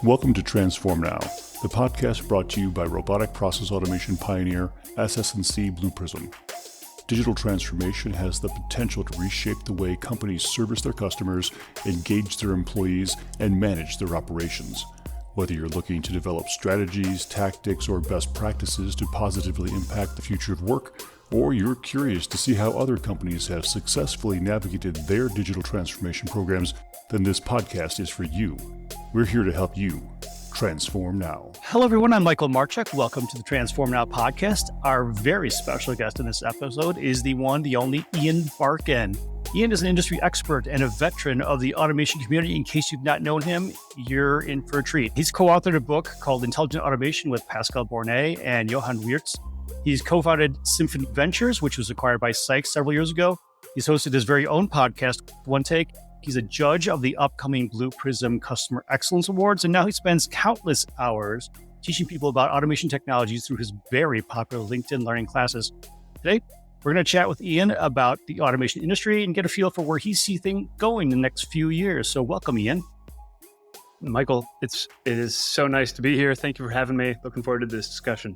Welcome to Transform Now, the podcast brought to you by robotic process automation pioneer SS&C Blue Prism. Digital transformation has the potential to reshape the way companies service their customers, engage their employees, and manage their operations. Whether you're looking to develop strategies, tactics, or best practices to positively impact the future of work, or you're curious to see how other companies have successfully navigated their digital transformation programs, then this podcast is for you. We're here to help you transform now. Hello, everyone. I'm Michael Marchuk. Welcome to the Transform Now podcast. Our very special guest in this episode is the one, the only Ian Barkin. Ian is an industry expert and a veteran of the automation community. In case you've not known him, you're in for a treat. He's co-authored a book called Intelligent Automation with Pascal Bornet and Johan Wiertz. He's co-founded Symphony Ventures, which was acquired by Sykes several years ago. He's hosted his very own podcast, One Take. He's a judge of the upcoming Blue Prism Customer Excellence Awards, and now he spends countless hours teaching people about automation technologies through his very popular LinkedIn learning classes. Today, we're going to chat with Ian about the automation industry and get a feel for where he sees things going in the next few years. So welcome, Ian. Michael, it is so nice to be here. Thank you for having me. Looking forward to this discussion.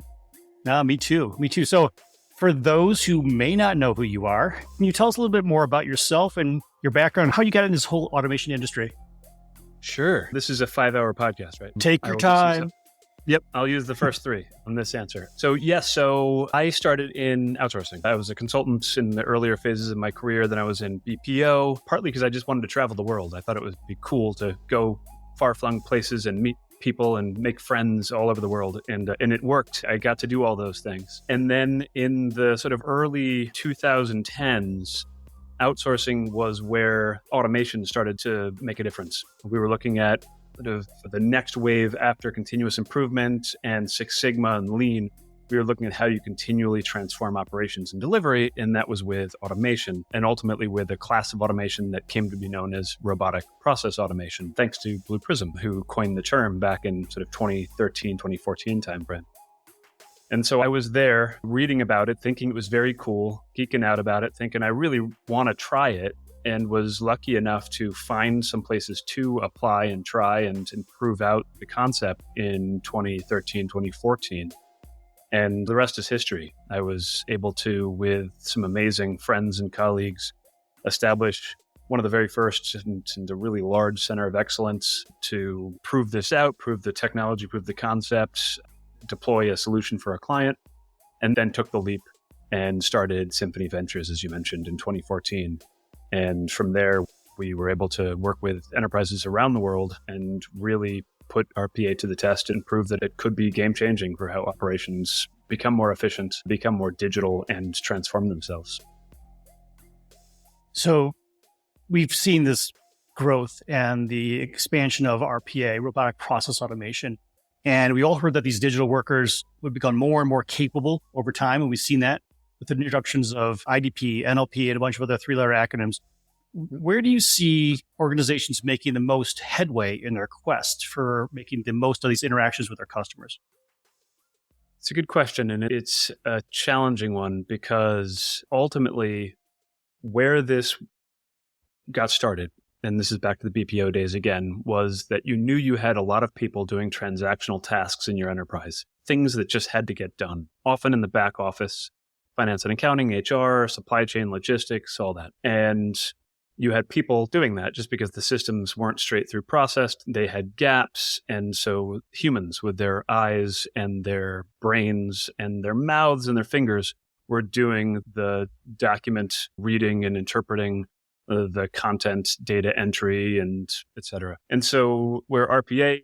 Me too. So for those who may not know who you are, can you tell us a little bit more about yourself and your background, how you got in this whole automation industry? Sure. This is a 5-hour podcast, right? Take your time. Yep. I'll use the first 3 on this answer. So I started in outsourcing. I was a consultant in the earlier phases of my career. Then I was in BPO, partly because I just wanted to travel the world. I thought it would be cool to go far-flung places and meet people and make friends all over the world. And it worked. I got to do all those things. And then in the sort of early 2010s, outsourcing was where automation started to make a difference. We were looking at sort of the next wave after continuous improvement and Six Sigma and Lean. We were looking at how you continually transform operations and delivery, and that was with automation, and ultimately with a class of automation that came to be known as robotic process automation, thanks to Blue Prism, who coined the term back in sort of 2013, 2014 timeframe. And so I was there reading about it, thinking it was very cool, geeking out about it, thinking I really want to try it, and was lucky enough to find some places to apply and try and prove out the concept in 2013, 2014. And the rest is history. I was able to, with some amazing friends and colleagues, establish one of the very first and a really large center of excellence to prove this out, prove the technology, prove the concept, deploy a solution for a client, and then took the leap and started Symphony Ventures, as you mentioned, in 2014. And from there, we were able to work with enterprises around the world and really put RPA to the test and prove that it could be game-changing for how operations become more efficient, become more digital, and transform themselves. So we've seen this growth and the expansion of RPA, robotic process automation. And we all heard that these digital workers would become more and more capable over time. And we've seen that with the introductions of IDP, NLP, and a bunch of other 3-letter acronyms. Where do you see organizations making the most headway in their quest for making the most of these interactions with their customers? It's a good question, and it's a challenging one because ultimately where this got started, and this is back to the BPO days again, was that you knew you had a lot of people doing transactional tasks in your enterprise, things that just had to get done, often in the back office, finance and accounting, HR, supply chain, logistics, all that. And you had people doing that just because the systems weren't straight through processed. They had gaps. And so humans with their eyes and their brains and their mouths and their fingers were doing the document reading and interpreting, the content, data entry, and et cetera. And so where RPA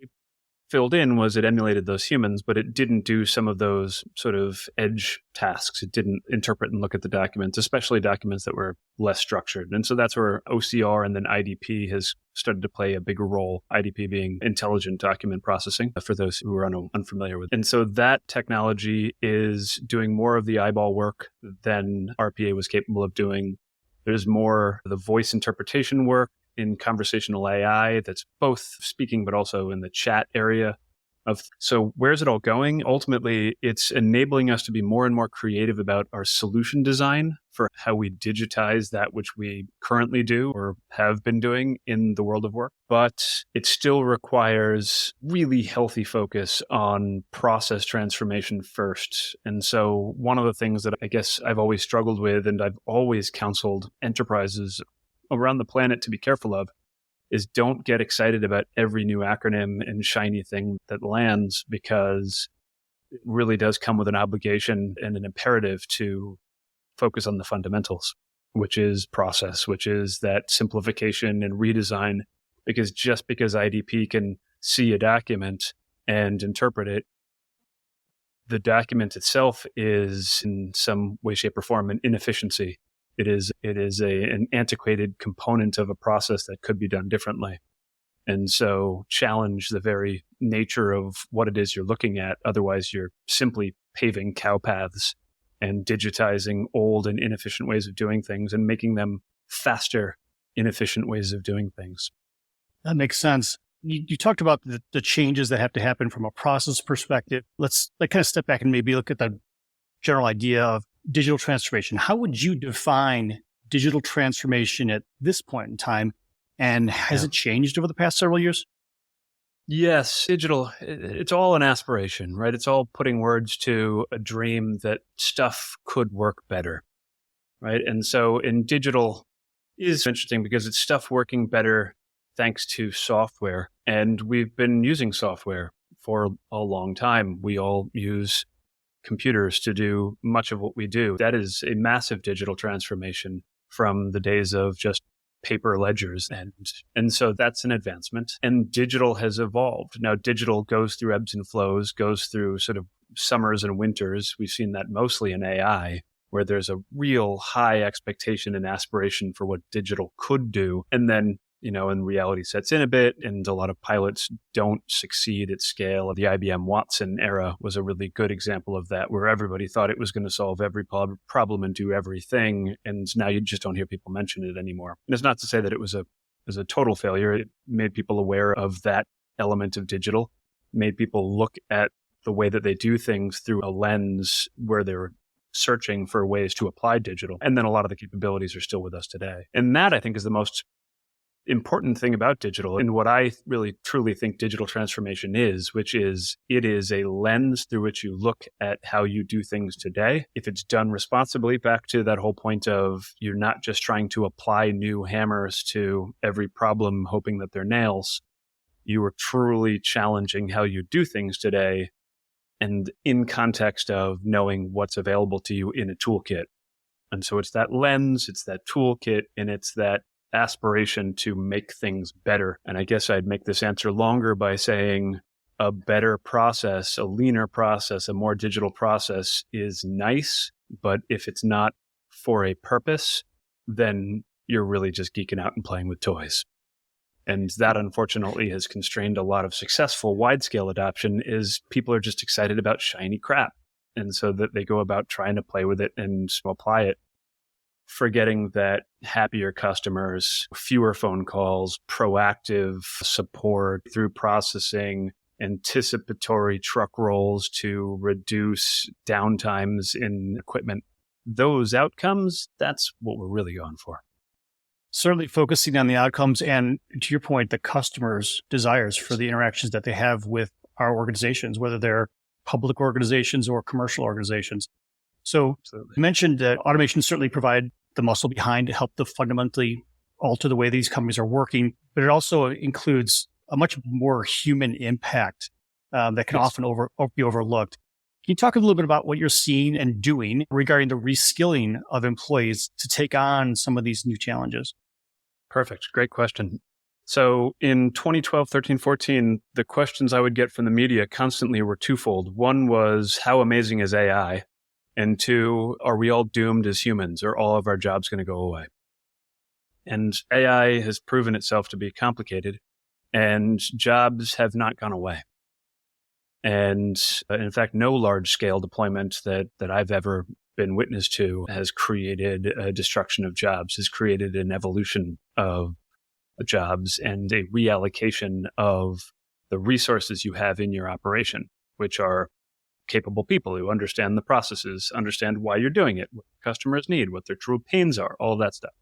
filled in was it emulated those humans, but it didn't do some of those sort of edge tasks. It didn't interpret and look at the documents, especially documents that were less structured. And so that's where OCR and then IDP has started to play a bigger role, IDP being intelligent document processing, for those who are unfamiliar with. And so that technology is doing more of the eyeball work than RPA was capable of doing. There's more the voice interpretation work in conversational AI that's both speaking, but also in the chat area So where's it all going? Ultimately, it's enabling us to be more and more creative about our solution design for how we digitize that which we currently do or have been doing in the world of work. But it still requires really healthy focus on process transformation first. And so one of the things that I guess I've always struggled with, and I've always counseled enterprises around the planet to be careful of, is don't get excited about every new acronym and shiny thing that lands, because it really does come with an obligation and an imperative to focus on the fundamentals, which is process, which is that simplification and redesign. Because just because IDP can see a document and interpret it, the document itself is in some way, shape, or form an inefficiency. It is an antiquated component of a process that could be done differently. And so challenge the very nature of what it is you're looking at. Otherwise, you're simply paving cow paths and digitizing old and inefficient ways of doing things and making them faster, inefficient ways of doing things. That makes sense. You talked about the changes that have to happen from a process perspective. Let's kind of step back and maybe look at the general idea of digital transformation. How would you define digital transformation at this point in time? And has it changed over the past several years? Yes, digital, it's all an aspiration, right? It's all putting words to a dream that stuff could work better, right? And so in digital is interesting because it's stuff working better thanks to software. And we've been using software for a long time. We all use computers to do much of what we do. That is a massive digital transformation from the days of just paper ledgers. And so that's an advancement. And digital has evolved. Now, digital goes through ebbs and flows, goes through sort of summers and winters. We've seen that mostly in AI, where there's a real high expectation and aspiration for what digital could do. And then and reality sets in a bit, and a lot of pilots don't succeed at scale. The IBM Watson era was a really good example of that, where everybody thought it was going to solve every problem and do everything. And now you just don't hear people mention it anymore. And it's not to say that it was a total failure. It made people aware of that element of digital, made people look at the way that they do things through a lens where they're searching for ways to apply digital. And then a lot of the capabilities are still with us today. And that, I think, is the most important thing about digital, and what I really truly think digital transformation is, which is it is a lens through which you look at how you do things today. If it's done responsibly, back to that whole point of you're not just trying to apply new hammers to every problem, hoping that they're nails. You are truly challenging how you do things today, and in context of knowing what's available to you in a toolkit. And so it's that lens, it's that toolkit, and it's that aspiration to make things better. And I guess I'd make this answer longer by saying a better process, a leaner process, a more digital process is nice, but if it's not for a purpose, then you're really just geeking out and playing with toys. And that, unfortunately, has constrained a lot of successful wide-scale adoption, is people are just excited about shiny crap. And so that they go about trying to play with it and apply it, forgetting that happier customers, fewer phone calls, proactive support through processing, anticipatory truck rolls to reduce downtimes in equipment, those outcomes, that's what we're really going for. Certainly focusing on the outcomes and, to your point, the customers' desires for the interactions that they have with our organizations, whether they're public organizations or commercial organizations. So Absolutely. You mentioned that automation certainly provide the muscle behind to help to fundamentally alter the way these companies are working, but it also includes a much more human impact that can often be overlooked. Can you talk a little bit about what you're seeing and doing regarding the reskilling of employees to take on some of these new challenges? Perfect. Great question. So in 2012, 13, 14, the questions I would get from the media constantly were twofold. One was, how amazing is AI? And two, are we all doomed as humans? Are all of our jobs going to go away? And AI has proven itself to be complicated, and jobs have not gone away. And in fact, no large-scale deployment that I've ever been witness to has created a destruction of jobs, has created an evolution of jobs and a reallocation of the resources you have in your operation, which are capable people who understand the processes, understand why you're doing it, what customers need, what their true pains are, all of that stuff.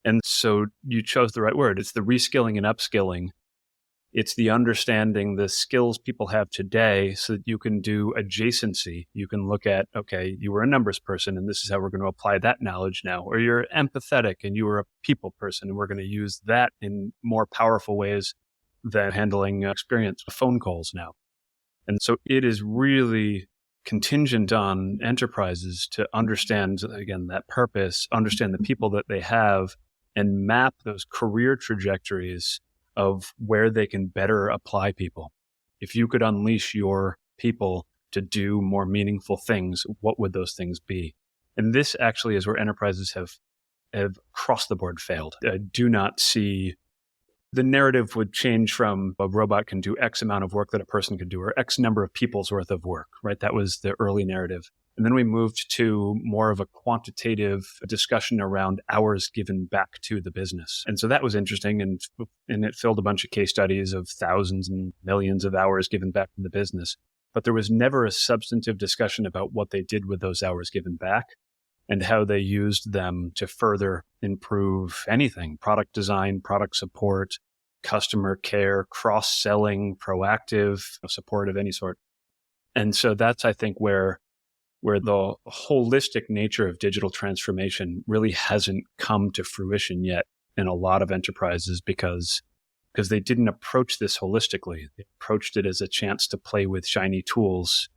And so you chose the right word. It's the reskilling and upskilling. It's the understanding the skills people have today so that you can do adjacency. You can look at, okay, you were a numbers person and this is how we're going to apply that knowledge now. Or you're empathetic and you were a people person and we're going to use that in more powerful ways than handling experience phone calls now. And so it is really contingent on enterprises to understand, again, that purpose, understand the people that they have, and map those career trajectories of where they can better apply people. If you could unleash your people to do more meaningful things, what would those things be? And this actually is where enterprises have across the board failed. I do not see the narrative would change from a robot can do X amount of work that a person could do, or X number of people's worth of work, right? That was the early narrative. And then we moved to more of a quantitative discussion around hours given back to the business. And so that was interesting. And it filled a bunch of case studies of thousands and millions of hours given back to the business. But there was never a substantive discussion about what they did with those hours given back and how they used them to further improve anything: product design, product support, customer care, cross-selling, proactive support of any sort. And so that's, I think, where the holistic nature of digital transformation really hasn't come to fruition yet in a lot of enterprises because they didn't approach this holistically. They approached it as a chance to play with shiny tools,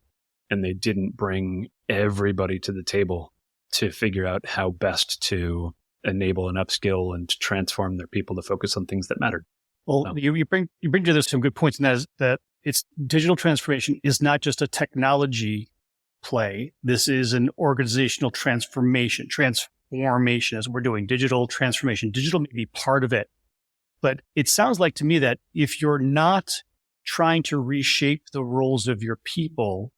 and they didn't bring everybody to the table to figure out how best to enable and upskill and to transform their people to focus on things that mattered. Well, you bring to this some good points, and that is that it's digital transformation is not just a technology play. This is an organizational transformation as we're doing digital transformation. Digital may be part of it, but it sounds like to me that if you're not trying to reshape the roles of your people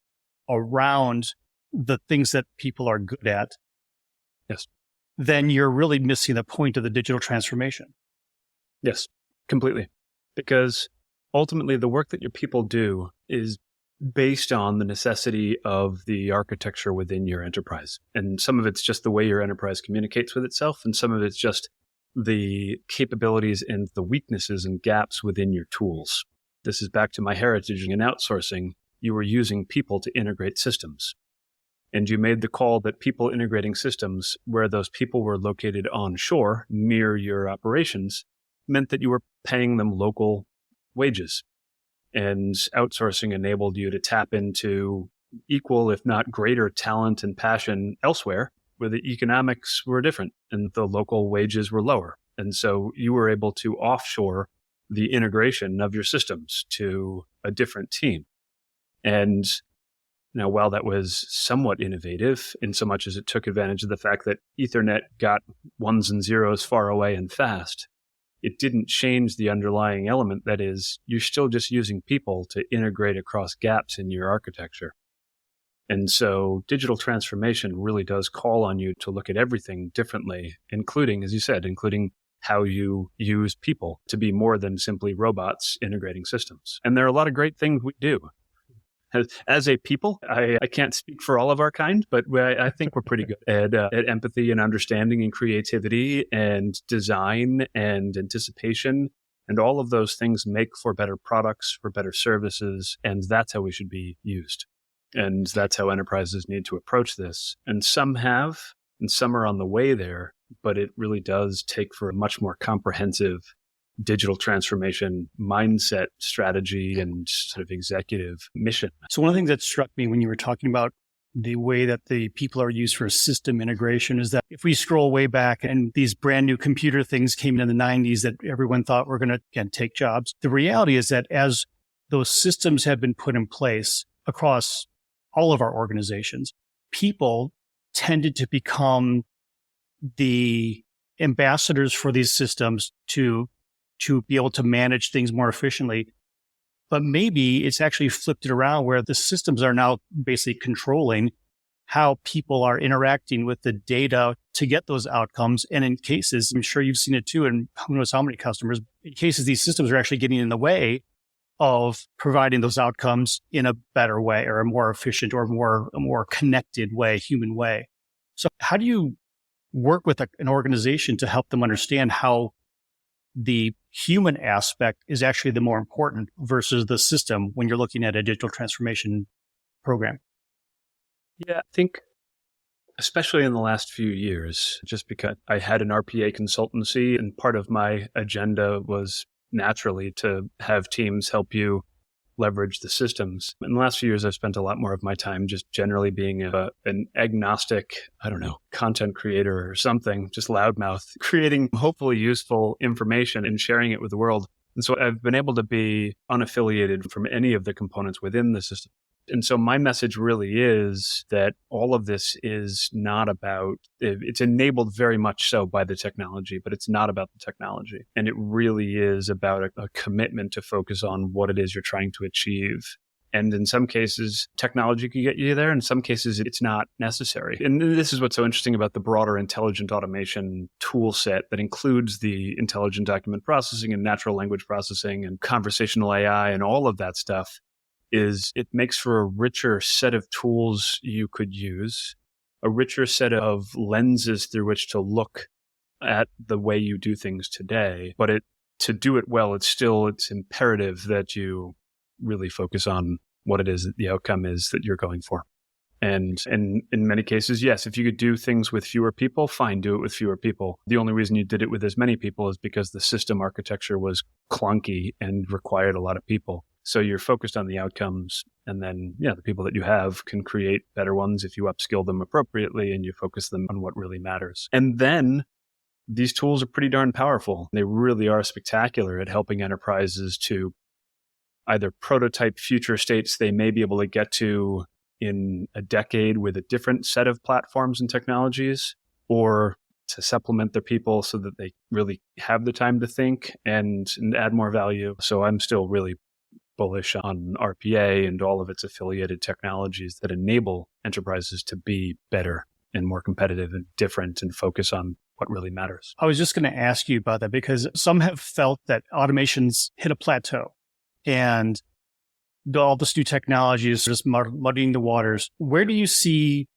around the things that people are good at, yes, then you're really missing the point of the digital transformation. Yes, completely. Because ultimately the work that your people do is based on the necessity of the architecture within your enterprise. And some of it's just the way your enterprise communicates with itself, and some of it's just the capabilities and the weaknesses and gaps within your tools. This is back to my heritage in outsourcing. You were using people to integrate systems. And you made the call that people integrating systems where those people were located onshore near your operations meant that you were paying them local wages. And outsourcing enabled you to tap into equal, if not greater, talent and passion elsewhere, where the economics were different and the local wages were lower. And so you were able to offshore the integration of your systems to a different team. And now, while that was somewhat innovative in so much as it took advantage of the fact that Ethernet got ones and zeros far away and fast, it didn't change the underlying element. That is, you're still just using people to integrate across gaps in your architecture. And so digital transformation really does call on you to look at everything differently, including, as you said, including how you use people to be more than simply robots integrating systems. And there are a lot of great things we do. As a people, I can't speak for all of our kind, but I think we're pretty good at empathy and understanding and creativity and design and anticipation. And all of those things make for better products, for better services. And that's how we should be used. And that's how enterprises need to approach this. And some have, and some are on the way there, but it really does take for a much more comprehensive digital transformation mindset, strategy, and sort of executive mission. So one of the things that struck me when you were talking about the way that the people are used for system integration is that if we scroll way back and these brand new computer things came in the 90s that everyone thought were going to, again, take jobs, the reality is that as those systems have been put in place across all of our organizations, people tended to become the ambassadors for these systems to be able to manage things more efficiently. But maybe it's actually flipped it around where the systems are now basically controlling how people are interacting with the data to get those outcomes. And in cases, I'm sure you've seen it too, and who knows how many customers, in cases these systems are actually getting in the way of providing those outcomes in a better way or a more efficient or a more connected way, human way. So how do you work with an organization to help them understand how the human aspect is actually the more important versus the system when you're looking at a digital transformation program? Yeah, I think especially in the last few years, just because I had an RPA consultancy and part of my agenda was naturally to have teams help you leverage the systems. In the last few years, I've spent a lot more of my time just generally being an agnostic, content creator or something, just loudmouth, creating hopefully useful information and sharing it with the world. And so I've been able to be unaffiliated from any of the components within the system. And so my message really is that all of this is not about, it's enabled very much so by the technology, but it's not about the technology. And it really is about a commitment to focus on what it is you're trying to achieve. And in some cases, technology can get you there. In some cases, it's not necessary. And this is what's so interesting about the broader intelligent automation tool set that includes the intelligent document processing and natural language processing and conversational AI and all of that stuff. Is it makes for a richer set of tools you could use, a richer set of lenses through which to look at the way you do things today. But to do it well, it's imperative that you really focus on what it is that the outcome is that you're going for. And in many cases, yes, if you could do things with fewer people, fine, do it with fewer people. The only reason you did it with as many people is because the system architecture was clunky and required a lot of people. So you're focused on the outcomes, and then, the people that you have can create better ones if you upskill them appropriately and you focus them on what really matters. And then these tools are pretty darn powerful. They really are spectacular at helping enterprises to either prototype future states they may be able to get to in a decade with a different set of platforms and technologies, or to supplement their people so that they really have the time to think and add more value. So I'm still really bullish on RPA and all of its affiliated technologies that enable enterprises to be better and more competitive and different and focus on what really matters. I was just going to ask you about that because some have felt that automation's hit a plateau and all this new technology is just muddying the waters. Where do you see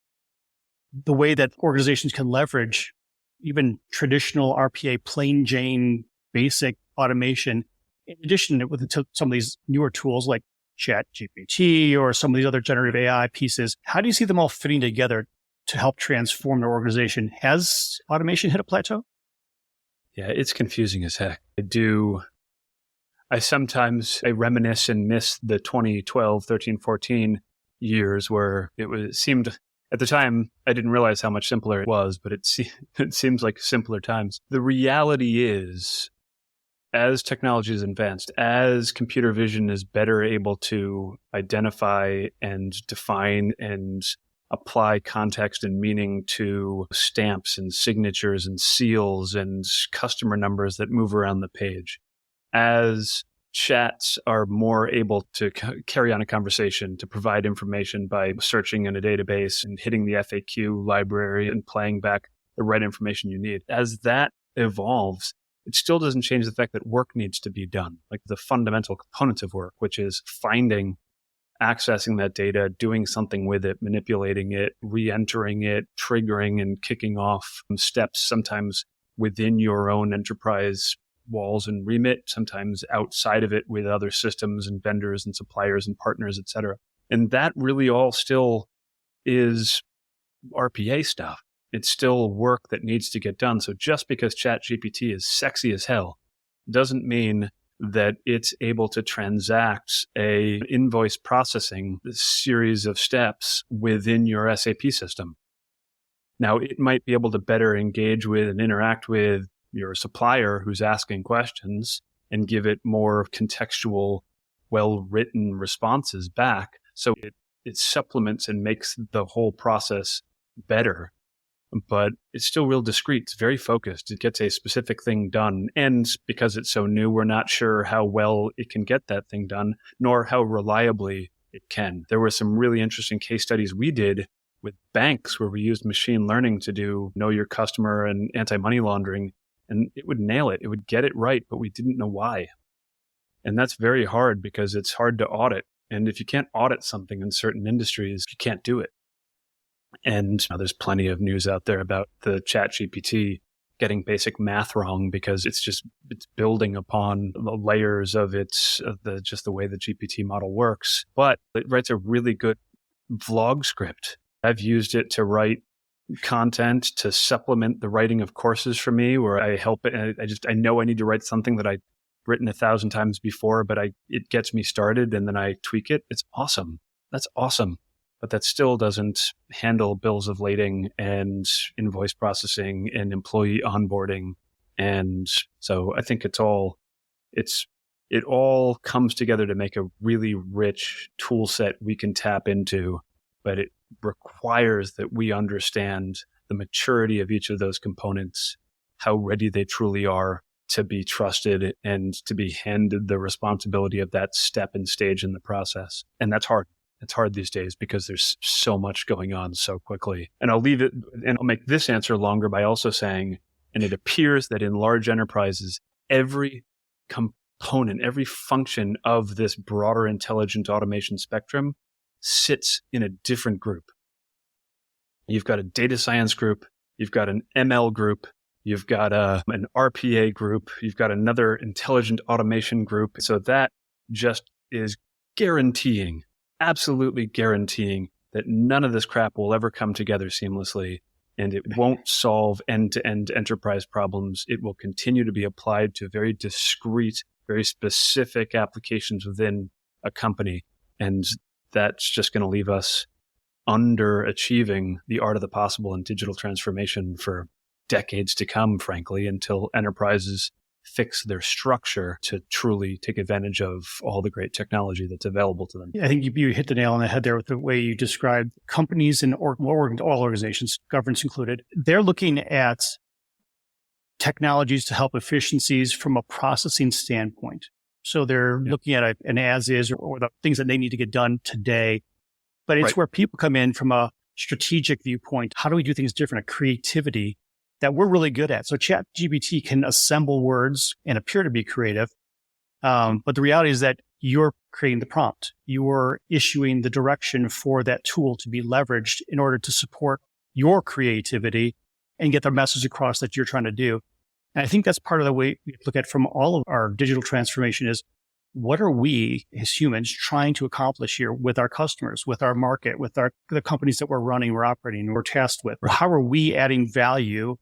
the way that organizations can leverage even traditional RPA, plain Jane, basic automation, in addition with some of these newer tools like ChatGPT or some of these other generative AI pieces? How do you see them all fitting together to help transform their organization? Has automation hit a plateau? Yeah, it's confusing as heck. I sometimes reminisce and miss the 2012, 13, 14 years where it seemed, at the time, I didn't realize how much simpler it was, but it seems like simpler times. The reality is, as technology is advanced, as computer vision is better able to identify and define and apply context and meaning to stamps and signatures and seals and customer numbers that move around the page, as chats are more able to carry on a conversation, to provide information by searching in a database and hitting the FAQ library and playing back the right information you need, as that evolves, it still doesn't change the fact that work needs to be done, like the fundamental components of work, which is finding, accessing that data, doing something with it, manipulating it, re-entering it, triggering and kicking off steps, sometimes within your own enterprise walls and remit, sometimes outside of it with other systems and vendors and suppliers and partners, et cetera. And that really all still is RPA stuff. It's still work that needs to get done. So just because ChatGPT is sexy as hell doesn't mean that it's able to transact a invoice processing series of steps within your SAP system. Now, it might be able to better engage with and interact with your supplier who's asking questions and give it more contextual, well-written responses back. So it supplements and makes the whole process better. But it's still real discrete. It's very focused. It gets a specific thing done. And because it's so new, we're not sure how well it can get that thing done, nor how reliably it can. There were some really interesting case studies we did with banks where we used machine learning to do know your customer and anti-money laundering, and it would nail it. It would get it right, but we didn't know why. And that's very hard because it's hard to audit. And if you can't audit something in certain industries, you can't do it. And there's plenty of news out there about the ChatGPT getting basic math wrong because it's building upon the layers of just the way the GPT model works. But it writes a really good vlog script. I've used it to write content to supplement the writing of courses for me, where I help it. And I know I need to write something that I've written 1,000 times before, but it gets me started and then I tweak it. It's awesome. That's awesome. But that still doesn't handle bills of lading and invoice processing and employee onboarding. And so I think it all comes together to make a really rich tool set we can tap into, but it requires that we understand the maturity of each of those components, how ready they truly are to be trusted and to be handed the responsibility of that step and stage in the process. And that's hard. It's hard these days because there's so much going on so quickly. And I'll leave it, and I'll make this answer longer by also saying, and it appears that in large enterprises, every component, every function of this broader intelligent automation spectrum sits in a different group. You've got a data science group, you've got an ML group, you've got an RPA group, you've got another intelligent automation group. So that just is absolutely guaranteeing that none of this crap will ever come together seamlessly, and it won't solve end-to-end enterprise problems. It will continue to be applied to very discrete, very specific applications within a company. And that's just going to leave us underachieving the art of the possible in digital transformation for decades to come, frankly, until enterprises fix their structure to truly take advantage of all the great technology that's available to them. I think you hit the nail on the head there with the way you described companies and all organizations, governments included. They're looking at technologies to help efficiencies from a processing standpoint. So they're looking at an as is or the things that they need to get done today. But it's where people come in from a strategic viewpoint. How do we do things different? A creativity that we're really good at. So ChatGPT can assemble words and appear to be creative. But the reality is that you're creating the prompt. You're issuing the direction for that tool to be leveraged in order to support your creativity and get the message across that you're trying to do. And I think that's part of the way we look at from all of our digital transformation is what are we as humans trying to accomplish here with our customers, with our market, with the companies that we're running, we're operating, we're tasked with? How are we adding value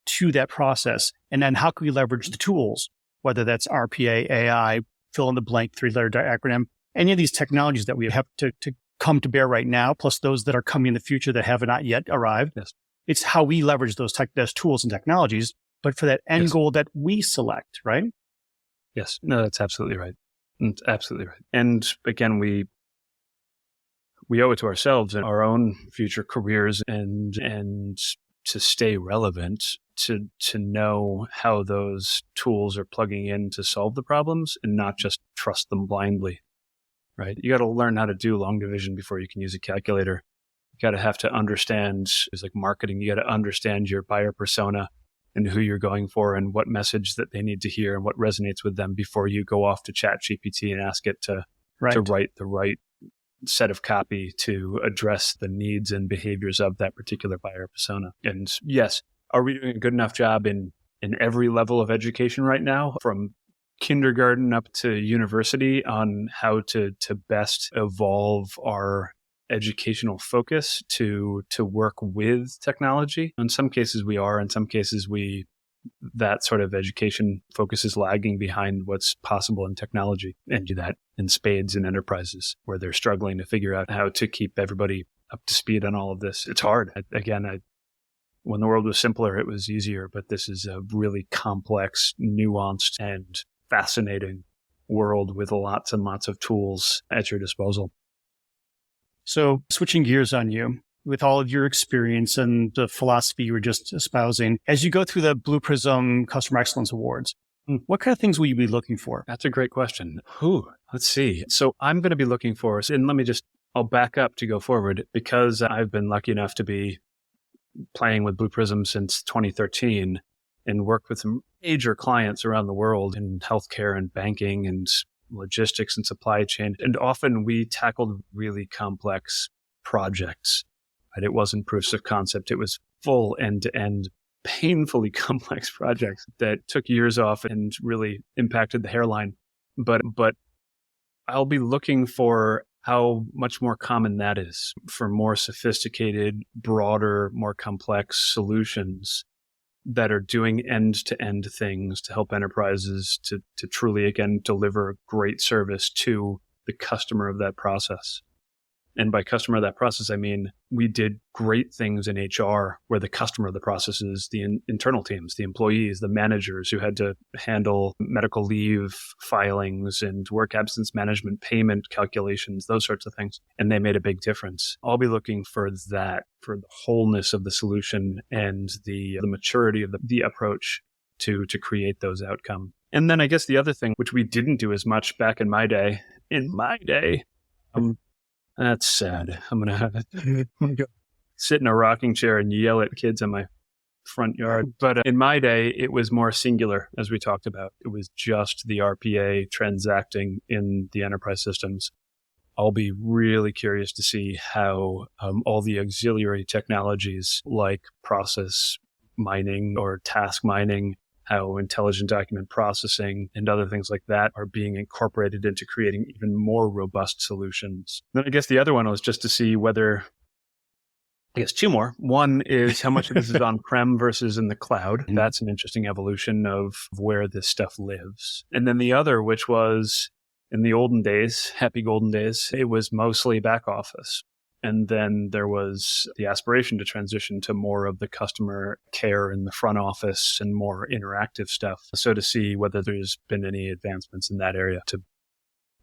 to that process? And then how can we leverage the tools, whether that's RPA, AI, fill in the blank 3-letter acronym, any of these technologies that we have to come to bear right now, plus those that are coming in the future that have not yet arrived. Yes. It's how we leverage those tools and technologies, but for that end goal that we select, right? Yes. No, that's absolutely right. That's absolutely right. And again, we owe it to ourselves and our own future careers and to stay relevant, to know how those tools are plugging in to solve the problems and not just trust them blindly, right? You got to learn how to do long division before you can use a calculator. You got to have to understand, it's like marketing, you got to understand your buyer persona and who you're going for and what message that they need to hear and what resonates with them before you go off to ChatGPT and ask it to write the right set of copy to address the needs and behaviors of that particular buyer persona. And yes, are we doing a good enough job in every level of education right now, from kindergarten up to university, on how to best evolve our educational focus to work with technology? In some cases we are, in some cases that sort of education focus is lagging behind what's possible in technology, and do that in spades in enterprises where they're struggling to figure out how to keep everybody up to speed on all of this. It's hard. When the world was simpler, it was easier, but this is a really complex, nuanced, and fascinating world with lots and lots of tools at your disposal. So switching gears on you, with all of your experience and the philosophy you were just espousing, as you go through the Blue Prism Customer Excellence Awards, what kind of things will you be looking for? That's a great question. Let's see. So I'm going to be looking for, and I'll back up to go forward, because I've been lucky enough to be playing with Blue Prism since 2013. and worked with some major clients around the world in healthcare and banking and logistics and supply chain. And often we tackled really complex projects. Right? It wasn't proofs of concept. It was full end-to-end, painfully complex projects that took years off and really impacted the hairline. But I'll be looking for how much more common that is for more sophisticated, broader, more complex solutions that are doing end-to-end things to help enterprises to truly, again, deliver great service to the customer of that process. And by customer of that process, I mean, we did great things in HR where the customer of the process is the internal teams, the employees, the managers who had to handle medical leave filings and work absence management, payment calculations, those sorts of things. And they made a big difference. I'll be looking for that, for the wholeness of the solution and the maturity of the approach to create those outcomes. And then I guess the other thing, which we didn't do as much back in my day, that's sad. I'm going to sit in a rocking chair and yell at kids in my front yard. But in my day, it was more singular, as we talked about. It was just the RPA transacting in the enterprise systems. I'll be really curious to see how all the auxiliary technologies like process mining or task mining, how intelligent document processing and other things like that are being incorporated into creating even more robust solutions. Then I guess the other one was just to see whether, I guess two more. One is how much of this is on-prem versus in the cloud. That's an interesting evolution of where this stuff lives. And then the other, which was in the olden days, happy golden days, it was mostly back office. And then there was the aspiration to transition to more of the customer care in the front office and more interactive stuff. So to see whether there's been any advancements in that area to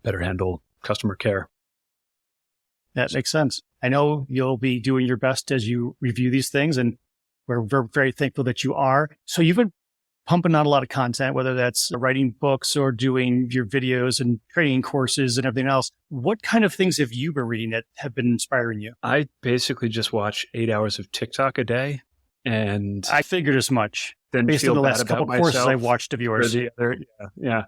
better handle customer care. That makes sense. I know you'll be doing your best as you review these things, and we're very, very thankful that you are. So you've been pumping out a lot of content, whether that's writing books or doing your videos and training courses and everything else. What kind of things have you been reading that have been inspiring you? I basically just watch 8 hours of TikTok a day. And I figured as much. Then based on the last couple of courses I watched of yours. Yeah.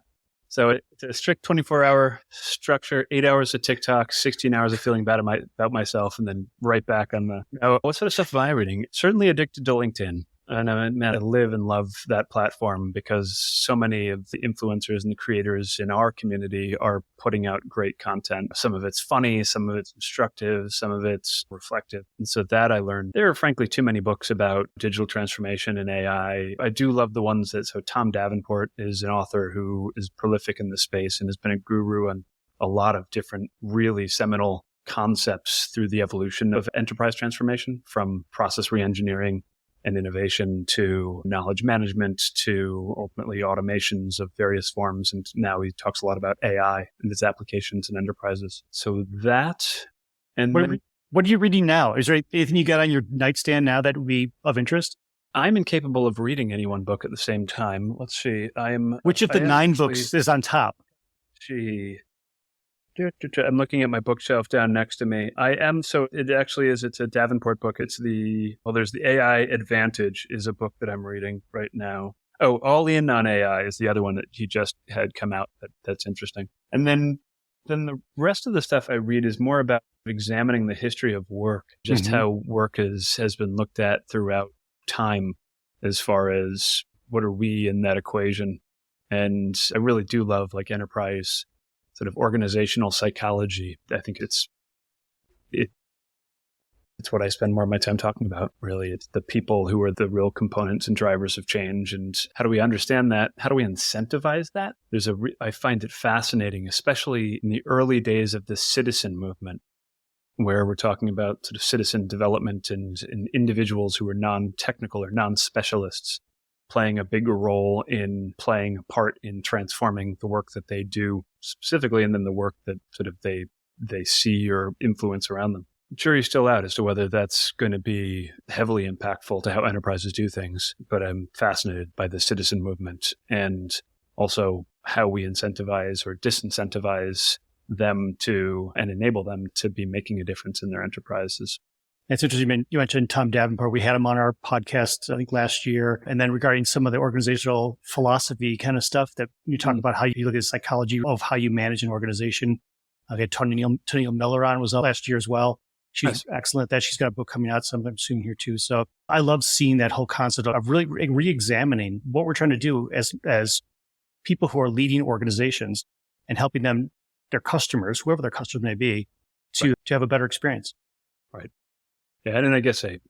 So it's a strict 24-hour structure, 8 hours of TikTok, 16 hours of feeling bad about myself, and then right back on what sort of stuff am I reading? Certainly addicted to LinkedIn. And I live and love that platform because so many of the influencers and the creators in our community are putting out great content. Some of it's funny, some of it's instructive, some of it's reflective. And so that I learned. There are frankly too many books about digital transformation and AI. I do love the ones so Tom Davenport is an author who is prolific in this space and has been a guru on a lot of different really seminal concepts through the evolution of enterprise transformation, from process reengineering and innovation to knowledge management to ultimately automations of various forms. And now he talks a lot about AI and its applications in enterprises. So that, and what are you reading now? Is there anything you got on your nightstand now that would be of interest? I'm incapable of reading any one book at the same time. Let's see. Which of the 9 books is on top? I'm looking at my bookshelf down next to me. It actually is, it's a Davenport book. There's the AI Advantage is a book that I'm reading right now. Oh, All In on AI is the other one that he just had come out. That's interesting. And then the rest of the stuff I read is more about examining the history of work, just how work has been looked at throughout time as far as what are we in that equation. And I really do love like enterprise sort of organizational psychology. I think it's what I spend more of my time talking about, really. It's the people who are the real components and drivers of change. And how do we understand that? How do we incentivize that? I find it fascinating, especially in the early days of the citizen movement, where we're talking about sort of citizen development and individuals who are non-technical or non-specialists playing a bigger role in playing a part in transforming the work that they do specifically, and then the work that sort of they see or influence around them. The jury's still out as to whether that's going to be heavily impactful to how enterprises do things, but I'm fascinated by the citizen movement and also how we incentivize or disincentivize them to and enable them to be making a difference in their enterprises. It's interesting. You mentioned Tom Davenport. We had him on our podcast, I think, last year. And then regarding some of the organizational philosophy kind of stuff that you talk about, how you look at the psychology of how you manage an organization. We had Tony Miller on, was up last year as well. She's excellent at that. She's got a book coming out sometime soon here too. So I love seeing that whole concept of really re-examining what we're trying to do as people who are leading organizations and helping them, their customers, whoever their customers may be, to have a better experience. Right. Yeah, and I guess it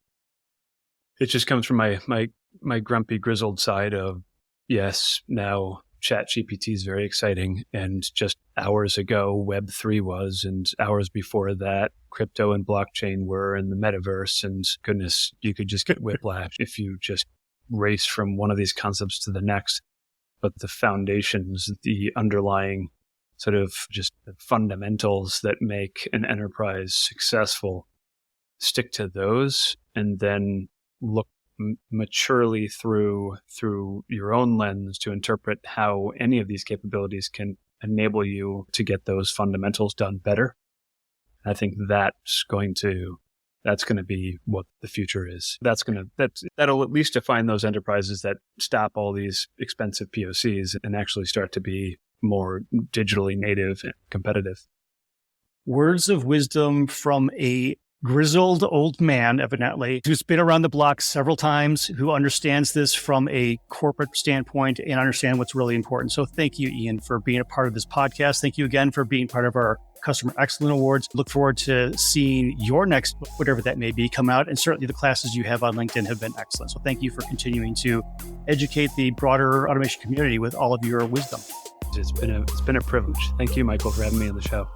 just comes from my grumpy, grizzled side of, yes, now ChatGPT is very exciting. And just hours ago, Web3 was, and hours before that, crypto and blockchain were, and the metaverse. And goodness, you could just get whiplash if you just race from one of these concepts to the next. But the foundations, the underlying sort of just the fundamentals that make an enterprise successful, stick to those, and then look maturely through your own lens to interpret how any of these capabilities can enable you to get those fundamentals done better. I think that's going to be what the future is. That'll at least define those enterprises that stop all these expensive POCs and actually start to be more digitally native and competitive. Words of wisdom from a grizzled old man, evidently, who's been around the block several times, who understands this from a corporate standpoint and understand what's really important. So thank you, Ian, for being a part of this podcast. Thank you again for being part of our Customer Excellence Awards. Look forward to seeing your next book, whatever that may be, come out. And certainly the classes you have on LinkedIn have been excellent. So thank you for continuing to educate the broader automation community with all of your wisdom. It's been a privilege. Thank you, Michael, for having me on the show.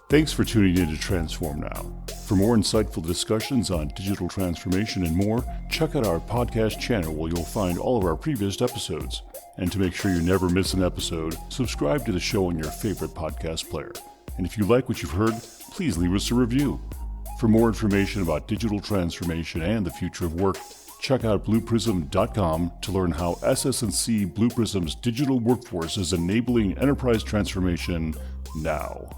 Thanks for tuning in to Transform Now. For more insightful discussions on digital transformation and more, check out our podcast channel where you'll find all of our previous episodes. And to make sure you never miss an episode, subscribe to the show on your favorite podcast player. And if you like what you've heard, please leave us a review. For more information about digital transformation and the future of work, check out blueprism.com to learn how SS&C Blue Prism's digital workforce is enabling enterprise transformation now.